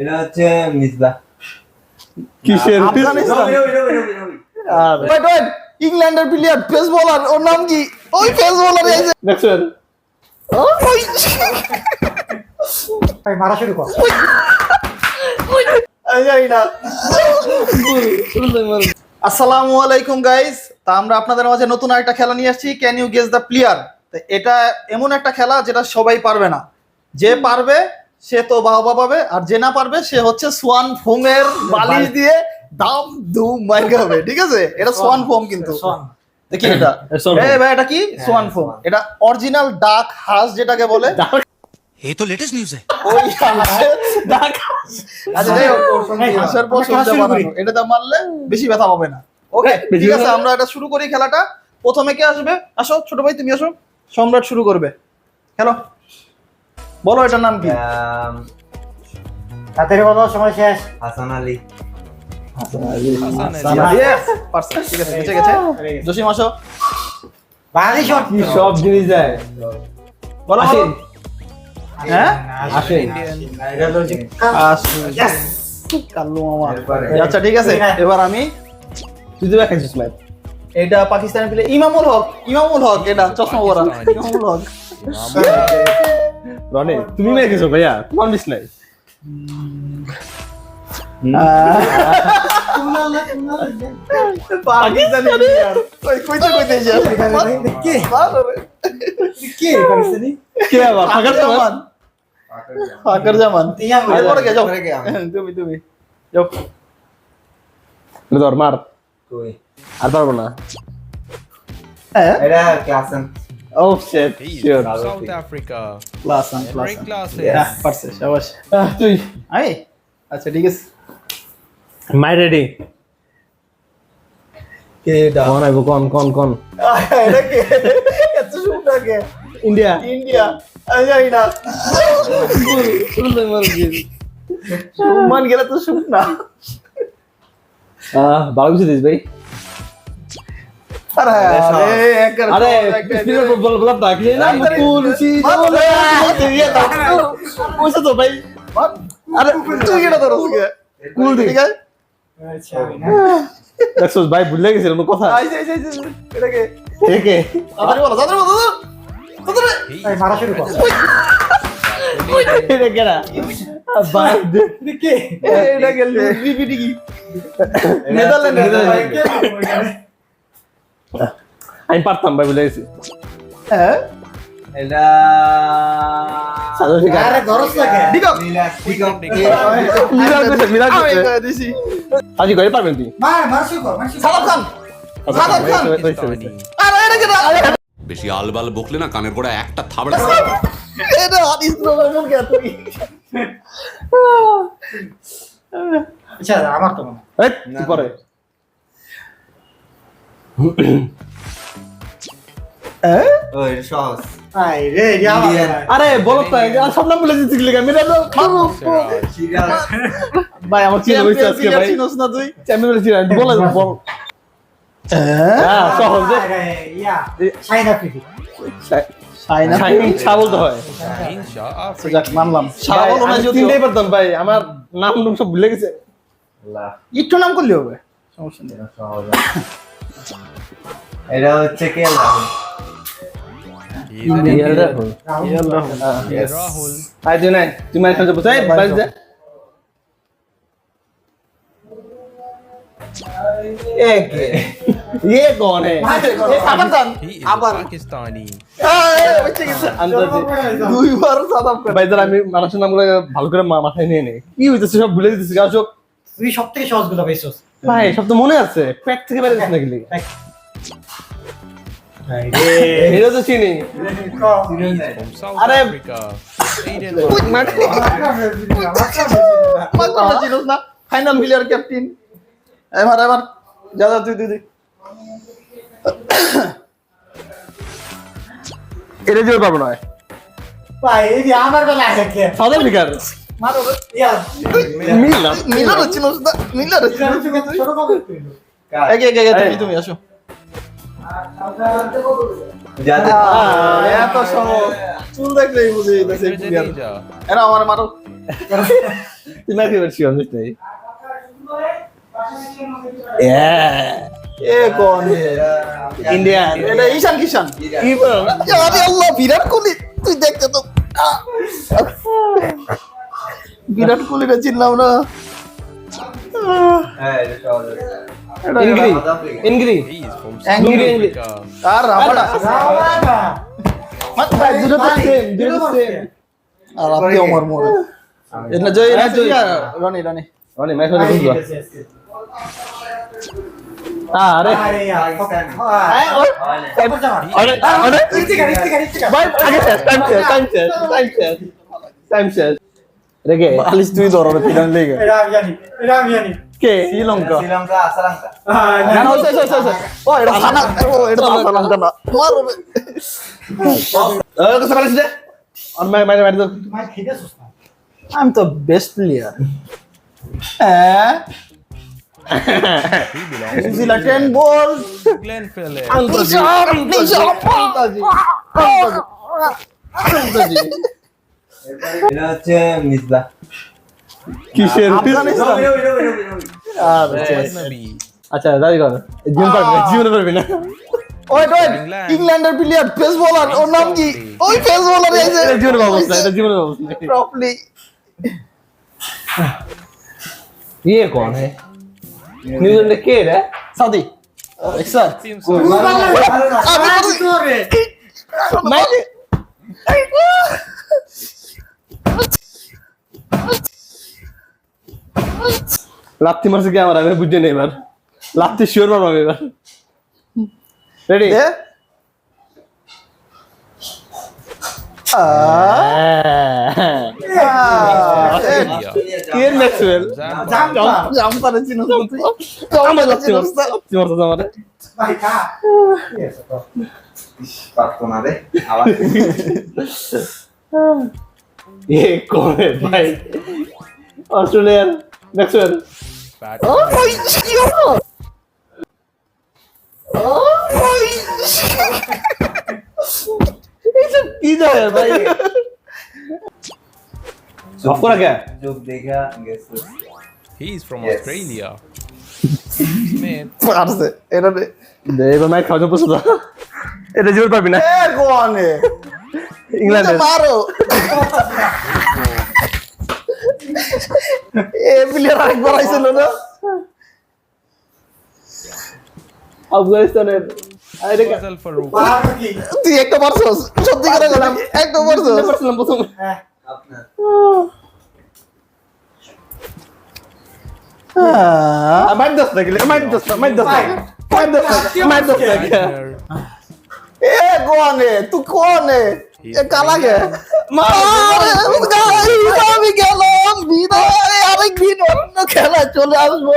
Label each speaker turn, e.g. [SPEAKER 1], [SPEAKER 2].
[SPEAKER 1] এটা হচ্ছে মিসবাহ।
[SPEAKER 2] কিসের
[SPEAKER 3] আফগানিস্তান। ওয়েট ওয়েট, ইংল্যান্ডের প্লেয়ার পেস বোলার, ওর নাম কি? ওই পেস বোলার এই যে
[SPEAKER 2] দেখছেন
[SPEAKER 3] ওই
[SPEAKER 4] ভাই মারা শুরু কর।
[SPEAKER 3] আমি জানি না। আসসালামু আলাইকুম গাইস, তা আমরা আপনাদের মাঝে নতুন একটা খেলা নিয়ে আসছি, can you guess the player. এটা এমন একটা খেলা যেটা সবাই পারবে না, যে পারবে সে তো বাহবা পাবে, আর যে না পারবে সে হচ্ছে সোয়ান ফোম এর বালিশ দিয়ে দাম দুম মাইর হবে। ঠিক আছে, এটা সোয়ান ফোম কিন্তু দেখি এটা এই ভাই, এটা কি সোয়ান ফোম? এটা অরিজিনাল ডাক হাঁস যেটাকে বলে।
[SPEAKER 5] ये तो लेटेस्ट न्यूज है।
[SPEAKER 3] ওই হাঁসের ডাক হাঁস। আচ্ছা যাই হোক, হাঁসের পর সবজি বানানো, এটা তো মারলে বেশি ব্যথা পাবে না। ওকে ঠিক আছে, আমরা এটা শুরু করি খেলাটা। প্রথমে কে আসবে? আসো ছোট ভাই, তুমি আসো। সম্রাট শুরু করবে, খেলো। বলো এটার নাম কি?
[SPEAKER 4] তাড়াতাড়ি বলো, সময় শেষ।
[SPEAKER 1] হাসান আলী।
[SPEAKER 3] Yes, perfect, ঠিক আছে, গেছে গেছে। জসিম আসো।
[SPEAKER 4] বাঙালি শট
[SPEAKER 2] কি সব জিনিস যায়
[SPEAKER 3] বলো বলো। হ্যাঁ
[SPEAKER 2] আসেন
[SPEAKER 1] এটা তো হচ্ছে
[SPEAKER 4] Yes!
[SPEAKER 3] কাল্লু মামা।
[SPEAKER 1] এরপরে।
[SPEAKER 3] আচ্ছা ঠিক আছে, এবার আমি।
[SPEAKER 2] তুই তো দেখাইছিস ম্যাপ
[SPEAKER 3] এটা পাকিস্তানি প্লেয়ার ইমামুল হক। ইমামুল হক, এটা চশমা পরা ইমামুল হক।
[SPEAKER 2] রনে তুমি মেরে গেছো ভাইয়া, তোমার মিস নাই
[SPEAKER 3] পাকিস্তানি প্লেয়ার কই কইতে কইতে যা
[SPEAKER 4] কে? কে পাকিস্তানি?
[SPEAKER 2] কে আবার
[SPEAKER 3] ফাকর জামান। ফাকর জামান।
[SPEAKER 4] ইয়াম ভাই।
[SPEAKER 3] এরপরে কে যাও?
[SPEAKER 1] এরপরে কে আমি?
[SPEAKER 3] তুমি তুমি যাও।
[SPEAKER 2] ধর মার,
[SPEAKER 1] কই?
[SPEAKER 2] আর পারবো না।
[SPEAKER 3] হ্যাঁ
[SPEAKER 1] এটা ক্লাসেন।
[SPEAKER 2] Oh shit sure
[SPEAKER 6] South Africa.
[SPEAKER 3] Class আন
[SPEAKER 6] Very
[SPEAKER 3] ক্লাস।
[SPEAKER 6] classy.
[SPEAKER 3] পারছে, শাবাশ।
[SPEAKER 2] তুই
[SPEAKER 3] আই আচ্ছা ঠিক আছে।
[SPEAKER 2] মাই রেডি
[SPEAKER 3] কে এটা?
[SPEAKER 2] কোন আইবো, কোন
[SPEAKER 3] এটা কে? এত সুন্দর কে?
[SPEAKER 2] India
[SPEAKER 3] India. আমি জানি না। সুমান গেলে তো শুন না।
[SPEAKER 2] ভালো কিছু দিস ভাই।
[SPEAKER 3] আরে আরে একবার
[SPEAKER 2] আরে স্পিনার বল তা কি না মুকুল সি বলে ওইসব তো ভাই।
[SPEAKER 3] আরে তুই কেন ধরছ কে?
[SPEAKER 2] কুল দি
[SPEAKER 3] ঠিক আছে।
[SPEAKER 4] আচ্ছা, আমি না।
[SPEAKER 2] দেখছস ভাই ভুলে গেছিলাম কথা
[SPEAKER 3] আই যাই যাই এটা কে?
[SPEAKER 2] একে
[SPEAKER 3] তাড়াতাড়ি বলো, তাড়াতাড়ি বলো, তাড়াতাড়ি।
[SPEAKER 4] ভাই মারা শুরু কর।
[SPEAKER 2] এটা কেডা ভাই
[SPEAKER 4] কে?
[SPEAKER 3] এটা কে? লিপিটি কি? নেদারল্যান্ড।
[SPEAKER 2] আমি পারতাম ভাই ভুলে গেছি।
[SPEAKER 3] হ্যাঁ
[SPEAKER 1] এটা
[SPEAKER 2] সাদা ঠিক আছে
[SPEAKER 4] আরে ধরছ না কে?
[SPEAKER 3] ঠিক আছে।
[SPEAKER 2] মিরাজ
[SPEAKER 3] আমি
[SPEAKER 2] করছে
[SPEAKER 3] কয়ে দিছি।
[SPEAKER 2] আজি করে পারবেন তুই
[SPEAKER 4] মারা শুরু কর, মারা শুরু কর।
[SPEAKER 3] সাদাব খান। সাদাব খান। আরে এটা কে?
[SPEAKER 5] বেশি আলবাল বকলে না কানের গোড়া একটা থাবড়া
[SPEAKER 3] এটা হাদিস প্রমাণ কে তুই?
[SPEAKER 4] আচ্ছা, আমার তো মনে হয়।
[SPEAKER 2] এই তুই পরে
[SPEAKER 3] হ্যাঁ
[SPEAKER 1] ও এটা সহজ।
[SPEAKER 4] ভাই রে, এটা আমার
[SPEAKER 1] Indian.
[SPEAKER 4] ভাই।
[SPEAKER 2] আরে বলো তো সব নাম বলে দিচ্ছি লিগা মিরাজ
[SPEAKER 1] সিরিয়াল।
[SPEAKER 2] ভাই আমার চিন্তা হইছে আজকে ভাই
[SPEAKER 3] চিনোস না তুই?
[SPEAKER 2] চ্যাম্পিয়ন বলেছি বলে বল হ্যাঁ সহজ যে
[SPEAKER 4] আরে, ইয়া, সাইন আফ্রিদি।
[SPEAKER 3] সাইনা
[SPEAKER 2] শাইনিং ছা বলতে হয়
[SPEAKER 6] South
[SPEAKER 3] যাক
[SPEAKER 6] Africa.
[SPEAKER 3] মানলাম।
[SPEAKER 2] ভাই,
[SPEAKER 3] সারা বলো না
[SPEAKER 2] আমি
[SPEAKER 3] যদিও।
[SPEAKER 2] চিনতেই পারতাম ভাই, আমার নাম টাম সব ভুলে গেছে।
[SPEAKER 1] আল্লাহ,
[SPEAKER 3] একটু নাম করলে হবে, সমস্যা নেই।
[SPEAKER 1] এটা সহজ। এটা হচ্ছে কে? রাহুল।
[SPEAKER 2] ইন্ডিয়ার রাহুল।
[SPEAKER 6] Rahul.
[SPEAKER 2] আই তুই নাই তুই মানে খেলতে বসাই বাইরে যা
[SPEAKER 3] একে
[SPEAKER 2] ये कौन है
[SPEAKER 3] সাবান
[SPEAKER 6] He is
[SPEAKER 3] আবার
[SPEAKER 6] a Pakistani.
[SPEAKER 3] হচ্ছে গেছে।
[SPEAKER 2] আন্তর্জাতিক
[SPEAKER 3] দুইবার সাদাব করে।
[SPEAKER 2] ভাই যারা আমি মানুষের নামগুলো ভালো করে মাথায় নিয়ে নেই কি হইতেছে সব ভুলে দিতেছি গাছক
[SPEAKER 4] তুই সব থেকে সহজ গুলো পাইছস।
[SPEAKER 2] ভাই সব তো মনে আছে প্যাক থেকে বের হচ্ছে নাকি
[SPEAKER 4] ভাই রে।
[SPEAKER 2] এটা তো চিনি
[SPEAKER 6] From South
[SPEAKER 2] Are-
[SPEAKER 6] Africa. Aiden
[SPEAKER 3] মাত্র চিনোস না? Final player captain. এবার এবার যা যা তুই তুই
[SPEAKER 2] এটা জোর পাবো না
[SPEAKER 4] ভাই, এই যে আমার বেলা আছে কে?
[SPEAKER 2] সাউথ আফ্রিকার
[SPEAKER 4] মারো রে। ইয়া।
[SPEAKER 2] মিলাম
[SPEAKER 3] মিলার চিনোস না? মিলার চিনোস না তুই?
[SPEAKER 4] ছোট কবে তুই?
[SPEAKER 3] একে একে একে তুমি আসো।
[SPEAKER 1] যাদের
[SPEAKER 3] এত সহজ, চুল দেখলেই বুঝে যাইতেছে
[SPEAKER 6] Mr.
[SPEAKER 3] প্লেয়ার।
[SPEAKER 6] Jadeja.
[SPEAKER 3] এরা আমার মারো।
[SPEAKER 2] তুই না খেয়ে পারছি আমি নাই
[SPEAKER 3] এ কোন
[SPEAKER 2] ইন্ডিয়ান
[SPEAKER 3] এটা ঈশান কিষান আরে আল্লাহ বিরাট কোহলি তুই দেখতে তো বিরাট কোহলিটা চিনলাম না
[SPEAKER 1] হ্যাঁ এটা সহজ
[SPEAKER 2] ইনগ্রি ইনগ্রি
[SPEAKER 6] He is from
[SPEAKER 3] Angry.
[SPEAKER 6] South Africa.
[SPEAKER 3] R Rabada
[SPEAKER 2] দুটো তো সেম দুটো তো সেম
[SPEAKER 3] আর আপনি আমার মোড়ে এটা জয় না জয় রনি রনি
[SPEAKER 2] অনেক ম্যাচ হতে খুব আরে
[SPEAKER 4] আরে यार
[SPEAKER 2] আরে আরে
[SPEAKER 4] ইস্তিকার
[SPEAKER 2] ভাই আগে টাইম শেষ রেগে
[SPEAKER 3] বালিশ তুই ধর রে পিডান লেগে
[SPEAKER 4] এটা আমি জানি
[SPEAKER 2] কে
[SPEAKER 3] শ্রীলঙ্কা
[SPEAKER 1] শ্রীলঙ্কা আসালাঙ্কা
[SPEAKER 3] না না ওই ও এটা সানা ও এটা তো শ্রীলঙ্কা না মার
[SPEAKER 2] তো সকালে এসে আর মাইরে মাইরে
[SPEAKER 4] মার খেতেছস না
[SPEAKER 3] আমি তো বেস্ট প্লেয়ার হ্যাঁ
[SPEAKER 6] He belongs
[SPEAKER 3] নিউজিলা 10 ball
[SPEAKER 6] to Glenfell.
[SPEAKER 1] এটা হচ্ছে মিসবা
[SPEAKER 2] কিসের
[SPEAKER 3] আফগানিস্তান আর
[SPEAKER 6] Nabi.
[SPEAKER 2] আচ্ছা দাদি কর জীবনে পারবি না
[SPEAKER 3] ওয়েট ইংল্যান্ডের প্লেয়ার পেস বোলার ওর নাম কি ওই পেস বোলার এই যে
[SPEAKER 2] জীবনে অবস্থা এটা জীবনে অবস্থা
[SPEAKER 3] প্রপারলি
[SPEAKER 2] ये कौन है न्यूजीलैंड के रे
[SPEAKER 3] সাদি স্যার
[SPEAKER 6] Team
[SPEAKER 3] আমি
[SPEAKER 4] তোরে
[SPEAKER 3] मैं
[SPEAKER 2] লাত্তি মারছে কি আমার আমি বুঝে নেই এবার লাত্তি শিওর মারবো আমি এবার রেডি
[SPEAKER 3] দে
[SPEAKER 6] Australia.
[SPEAKER 2] কেন ম্যাক্সওয়েল
[SPEAKER 6] Zambia.
[SPEAKER 3] জাম্পারে চিনো তুই
[SPEAKER 2] আমার লাত্তি মারছে আমার
[SPEAKER 4] ভাই কা
[SPEAKER 1] পারতো না রে আবার
[SPEAKER 2] ये कौन है भाई ऑस्ट्रेलियन मैक्सवेल
[SPEAKER 6] Fat.
[SPEAKER 3] ওই
[SPEAKER 2] ये सब की जा है भाई आपको क्या है
[SPEAKER 1] যোগ দেখা গেছে
[SPEAKER 6] He is from
[SPEAKER 1] Yes.
[SPEAKER 6] Australia. Man,
[SPEAKER 3] পারছে এটা রে
[SPEAKER 2] दे एक मैं खाओ पूछो था এটা জোর পাবি না
[SPEAKER 3] এ কোনে
[SPEAKER 2] ইংল্যান্ডের
[SPEAKER 3] মারো এ প্লেয়ার আরেকবার আইছিল না
[SPEAKER 2] আফগানিস্তানের আরে
[SPEAKER 6] Fazal Farouk.
[SPEAKER 4] পার কি
[SPEAKER 3] তুই একটা মারছস সত্যি করে গেলাম একটা মারছস
[SPEAKER 2] পারছিলাম প্রথম
[SPEAKER 4] হ্যাঁ
[SPEAKER 1] আপনার
[SPEAKER 2] মাইট দস না মাইট দস না
[SPEAKER 6] Wagner.
[SPEAKER 3] এ কোনে তুই কোনে এ কালা গে মার আমি গেলাম বিদায় আরেক দিন অন্য খেলা চলে আসবো